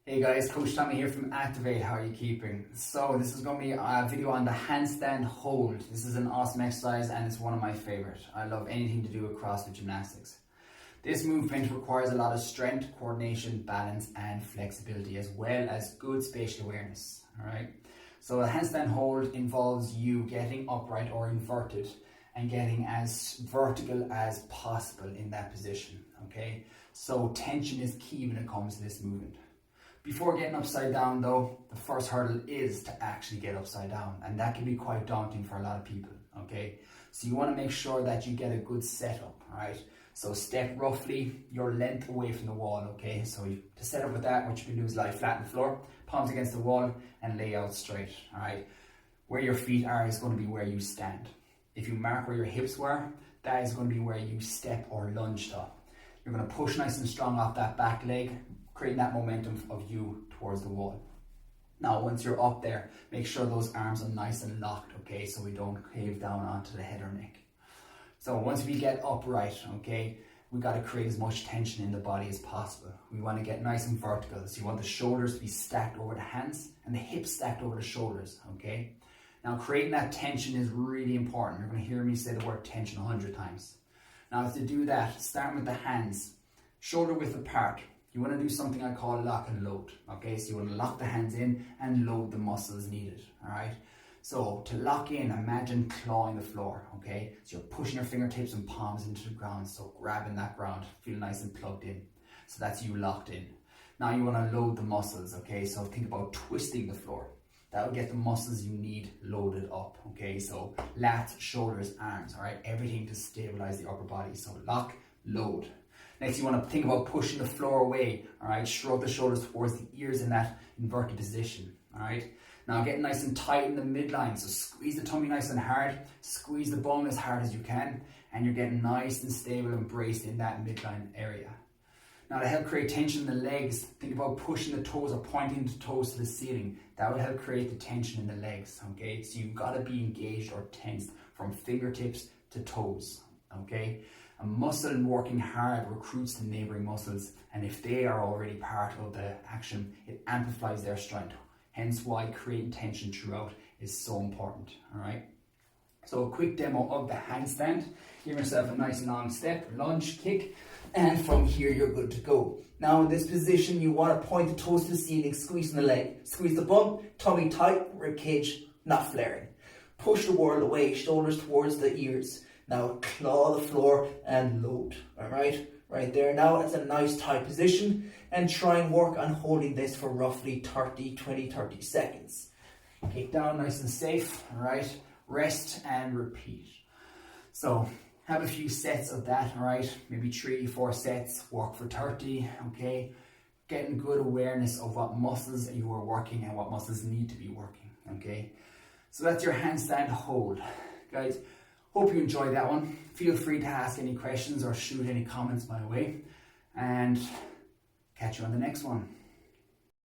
Hey guys, Coach Tommy here from Activate. How are you keeping? So this is going to be a video on the handstand hold. This is an awesome exercise and it's one of my favorite. I love anything to do with CrossFit gymnastics. This movement requires a lot of strength, coordination, balance and flexibility, as well as good spatial awareness. Alright, so a handstand hold involves you getting upright or inverted and getting as vertical as possible in that position. Okay, so tension is key when it comes to this movement. Before getting upside down though, the first hurdle is to actually get upside down, and that can be quite daunting for a lot of people, okay? So you want to make sure that you get a good setup, alright? So step roughly your length away from the wall, okay? So to set up with that, what you can do is lie flat on the floor, palms against the wall and lay out straight, alright? Where your feet are is going to be where you stand. If you mark where your hips were, that is going to be where you step or lunge to. You're going to push nice and strong off that back leg, creating that momentum of you towards the wall. Now, once you're up there, make sure those arms are nice and locked, okay, so we don't cave down onto the head or neck. So once we get upright, okay, we got to create as much tension in the body as possible. We want to get nice and vertical. So you want the shoulders to be stacked over the hands and the hips stacked over the shoulders, okay? Now, creating that tension is really important. You're going to hear me say the word tension 100 times. Now, to do that, starting with the hands, shoulder width apart. You want to do something I call lock and load, okay? So you want to lock the hands in and load the muscles needed, all right? So to lock in, imagine clawing the floor, okay? So you're pushing your fingertips and palms into the ground, so grabbing that ground, feel nice and plugged in. So that's you locked in. Now you want to load the muscles, okay? So think about twisting the floor. That will get the muscles you need loaded up, okay? So lats, shoulders, arms, all right? Everything to stabilize the upper body. So lock, load. Next, you want to think about pushing the floor away, all right? Shrug the shoulders towards the ears in that inverted position, all right? Now, get nice and tight in the midline. So squeeze the tummy nice and hard, squeeze the bum as hard as you can, and you're getting nice and stable and braced in that midline area. Now, to help create tension in the legs, think about pushing the toes or pointing the toes to the ceiling. That will help create the tension in the legs, okay? So you've got to be engaged or tensed from fingertips to toes, okay? A muscle working hard recruits the neighboring muscles, and if they are already part of the action, it amplifies their strength. Hence why creating tension throughout is so important, all right? So a quick demo of the handstand. Give yourself a nice long step, lunge, kick, and from here you're good to go. Now in this position, you want to point the toes to the ceiling, squeezing the leg. Squeeze the bum, tummy tight, rib cage not flaring. Push the world away, shoulders towards the ears. Now claw the floor and load, all right? Right there. Now it's a nice tight position, and try and work on holding this for roughly 30 seconds. Kick down nice and safe, all right? Rest and repeat. So have a few sets of that, all right? Maybe 3-4 sets, work for 30, okay? Getting good awareness of what muscles you are working and what muscles need to be working, okay? So that's your handstand hold. Guys, hope you enjoyed that one. Feel free to ask any questions or shoot any comments my way. And catch you on the next one.